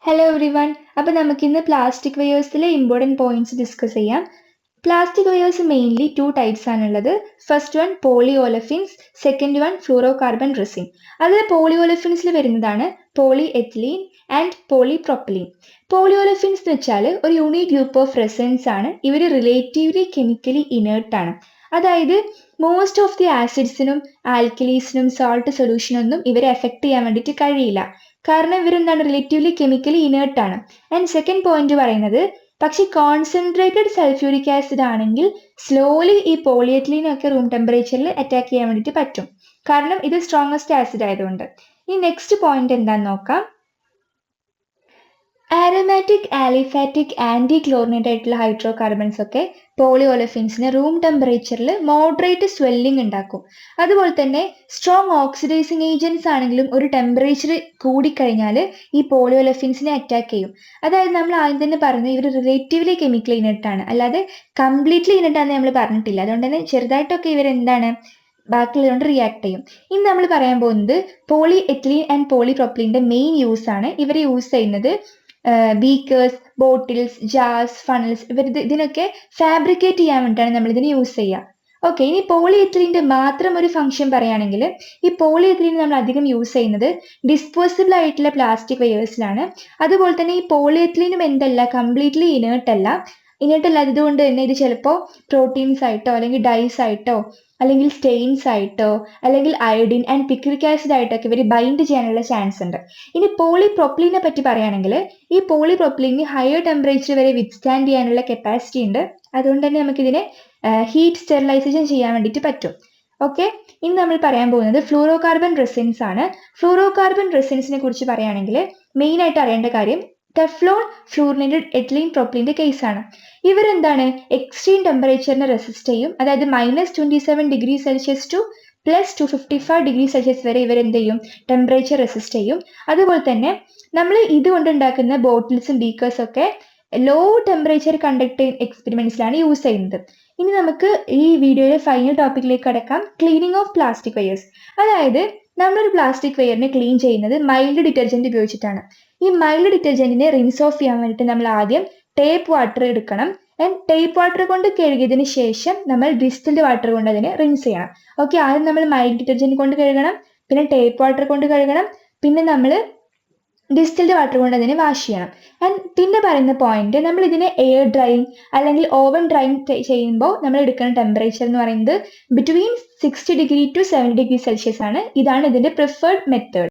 Hello every one. അപ്പോൾ നമുക്കിന്ന് plastic വെയേഴ്സിലെ ഇമ്പോർട്ടൻറ്റ് പോയിന്റ്സ് ഡിസ്കസ് ചെയ്യാം. പ്ലാസ്റ്റിക് വെയേഴ്സ് മെയിൻലി 2 ടൈപ്സ് ആണുള്ളത്. First one polyolefins, second one fluorocarbon resin. അതിൽ പോളി ഓലഫിൻസിൽ വരുന്നതാണ് polyethylene and polypropylene. Polyolefins എന്ന് വെച്ചാൽ ഒരു യൂണിക് ഗ്രൂപ്പ് ഓഫ് റെസിൻസ് ആണ്. ഇവർ റിലേറ്റീവ്ലി കെമിക്കലി ഇനേർട്ട് ആണ്. അതായത് മോസ്റ്റ് ഓഫ് ദി ആസിഡ്സിനും ആൽക്കലീസിനും സോൾട്ട് സൊല്യൂഷനൊന്നും ഇവരെ എഫക്ട് ചെയ്യാൻ വേണ്ടിയിട്ട് കഴിയില്ല. കാരണം ഇവരെന്താണ് റിലേറ്റീവ്ലി കെമിക്കലി ഇനേർട്ട് ആണ്. ആൻഡ് സെക്കൻഡ് പോയിന്റ് പറയുന്നത് പക്ഷെ കോൺസെൻട്രേറ്റഡ് സൾഫ്യൂരിക് ആസിഡ് ആണെങ്കിൽ സ്ലോലി ഈ പോളിയെത്തിലീനൊക്കെ റൂം ടെമ്പറേച്ചറിൽ അറ്റാക്ക് ചെയ്യാൻ വേണ്ടിയിട്ട് പറ്റും. കാരണം ഇത് സ്ട്രോങ്ങസ്റ്റ് ആസിഡ് ആയതുകൊണ്ട്. ഈ നെക്സ്റ്റ് പോയിന്റ് എന്താണെന്ന് നോക്കാം. ആരോമാറ്റിക്, ആലിഫാറ്റിക്, ആന്റി ക്ലോറിനേറ്റ് ആയിട്ടുള്ള ഹൈഡ്രോ കാർബൺസ് ഒക്കെ പോളി ഓലഫിൻസിന് റൂം ടെമ്പറേച്ചറിൽ മോഡറേറ്റ് സ്വെല്ലിംഗ് ഉണ്ടാക്കും. അതുപോലെ തന്നെ സ്ട്രോങ് ഓക്സിഡൈസിങ് ഏജൻസ് ആണെങ്കിലും ഒരു ടെമ്പറേച്ചർ കൂടിക്കഴിഞ്ഞാൽ ഈ പോളി ഓലഫിൻസിനെ അറ്റാക്ക് ചെയ്യും. അതായത് നമ്മൾ ആദ്യം തന്നെ പറഞ്ഞു ഇവർ റിലേറ്റീവ്ലി കെമിക്കൽ ഇനർട്ട് ആണ്, അല്ലാതെ കംപ്ലീറ്റ്ലി ഇനർട്ട് ആണെന്ന് നമ്മൾ പറഞ്ഞിട്ടില്ല. അതുകൊണ്ട് തന്നെ ചെറുതായിട്ടൊക്കെ ഇവരെന്താണ് ബാക്കിയുള്ളതുകൊണ്ട് റിയാക്ട് ചെയ്യും. ഇനി നമ്മൾ പറയാൻ പോകുന്നത് പോളി എത്തിലീൻ ആൻഡ് പോളി പ്രൊപ്പലീൻ്റെ മെയിൻ യൂസ് ആണ്. ഇവർ യൂസ് ചെയ്യുന്നത് ബീക്കേഴ്സ്, ബോട്ടിൽസ്, ജാർസ്, ഫണൽസ് ഇതിനൊക്കെ ഫാബ്രിക്കേറ്റ് ചെയ്യാൻ വേണ്ടിയിട്ടാണ് നമ്മൾ ഇതിന് യൂസ് ചെയ്യുക. ഓക്കെ, ഇനി പോളി എത്തിലീൻ്റെ മാത്രം ഒരു ഫംഗ്ഷൻ പറയുകയാണെങ്കിൽ ഈ പോളി എത്തിലീൻ നമ്മൾ അധികം യൂസ് ചെയ്യുന്നത് ഡിസ്പോസിബിൾ ആയിട്ടുള്ള പ്ലാസ്റ്റിക് വെയേഴ്സിലാണ്. അതുപോലെ തന്നെ ഈ പോളി എത്തിലീനും എന്തല്ല കംപ്ലീറ്റ്ലി ഇനേർട്ട് അല്ല. ഇനേർട്ട് അല്ലാത്തത് കൊണ്ട് തന്നെ ഇത് ചിലപ്പോൾ പ്രോട്ടീൻസ് ആയിട്ടോ അല്ലെങ്കിൽ ഡൈസ് ആയിട്ടോ അല്ലെങ്കിൽ സ്റ്റെയിൻസ് ആയിട്ടോ അല്ലെങ്കിൽ അയോഡിൻ ആൻഡ് പിക്രിക് ആസിഡ് ആയിട്ടൊക്കെ ഇവർ ബൈൻഡ് ചെയ്യാനുള്ള ചാൻസ് ഉണ്ട്. ഇനി പോളി പ്രൊപ്പലീനെ പറ്റി പറയുകയാണെങ്കിൽ ഈ പോളി പ്രൊപ്പലീന് ഹയർ ടെമ്പറേച്ചർ വരെ വിത്ത്സ്റ്റാൻഡ് ചെയ്യാനുള്ള കപ്പാസിറ്റി ഉണ്ട്. അതുകൊണ്ട് തന്നെ നമുക്കിതിനെ ഹീറ്റ് സ്റ്റെറിലൈസേഷൻ ചെയ്യാൻ വേണ്ടിയിട്ട് പറ്റും. ഓക്കെ, ഇനി നമ്മൾ പറയാൻ പോകുന്നത് ഫ്ലൂറോ കാർബൺ റെസിൻസ് ആണ്. ഫ്ലൂറോ കാർബൺ റെസിൻസിനെ കുറിച്ച് പറയുകയാണെങ്കിൽ മെയിൻ ആയിട്ട് അറിയേണ്ട കാര്യം ടെഫ്ലോൺ, ഫ്ലൂറിനേറ്റഡ് എത്തിലീൻ പ്രൊപ്പലീൻ്റെ കേസാണ്. ഇവരെന്താണ് എക്സ്ട്രീം ടെമ്പറേച്ചറിനെ റെസിസ്റ്റ് ചെയ്യും. അതായത് -27°C ടു +255°C വരെ ഇവരെന്ത് ചെയ്യും ടെമ്പറേച്ചർ റെസിസ്റ്റ് ചെയ്യും. അതുപോലെ തന്നെ നമ്മൾ ഇതുകൊണ്ട് ഉണ്ടാക്കുന്ന ബോട്ടിൽസും ബീക്കേഴ്സും ഒക്കെ ലോ ടെമ്പറേച്ചർ കണ്ടക്ട് എക്സ്പെരിമെന്റ്സിലാണ് യൂസ് ചെയ്യുന്നത്. ഇനി നമുക്ക് ഈ വീഡിയോയിലെ ഫൈനൽ ടോപ്പിക്കിലേക്ക് കടക്കാം. Cleaning of plastic wares. അതായത് നമ്മളൊരു പ്ലാസ്റ്റിക് വെയറിനെ ക്ലീൻ ചെയ്യുന്നത് മൈൽഡ് ഡിറ്റർജന്റ് ഉപയോഗിച്ചിട്ടാണ്. ഈ മൈൽഡ് ഡിറ്റർജന്റിനെ റിൻസ് ഓഫ് ചെയ്യാൻ വേണ്ടിയിട്ട് നമ്മൾ ആദ്യം ടേപ്പ് വാട്ടർ എടുക്കണം. ആൻഡ് ടേപ്പ് വാട്ടർ കൊണ്ട് കഴുകിയതിന് ശേഷം നമ്മൾ ഡിസ്റ്റിൽഡ് വാട്ടർ കൊണ്ട് അതിനെ റിൻസ് ചെയ്യണം. ഓക്കെ, ആദ്യം നമ്മൾ മൈൽഡ് ഡിറ്റർജന്റ് കൊണ്ട് കഴുകണം, പിന്നെ ടേപ്പ് വാട്ടർ കൊണ്ട് കഴുകണം, പിന്നെ നമ്മൾ ഡിസ്റ്റിൽഡ് വാട്ടർ കൊണ്ട് അതിനെ വാഷ് ചെയ്യണം. ആൻഡ് പിന്നെ പറയുന്ന പോയിന്റ് നമ്മൾ ഇതിനെ എയർ ഡ്രൈയിങ് അല്ലെങ്കിൽ ഓവൻ ഡ്രൈയിങ് ചെയ്യുമ്പോൾ നമ്മൾ എടുക്കുന്ന ടെമ്പറേച്ചർ എന്ന് പറയുന്നത് ബിറ്റ്വീൻ 60° to 70°C ആണ്. ഇതാണ് ഇതിന്റെ പ്രിഫേർഡ് മെത്തേഡ്.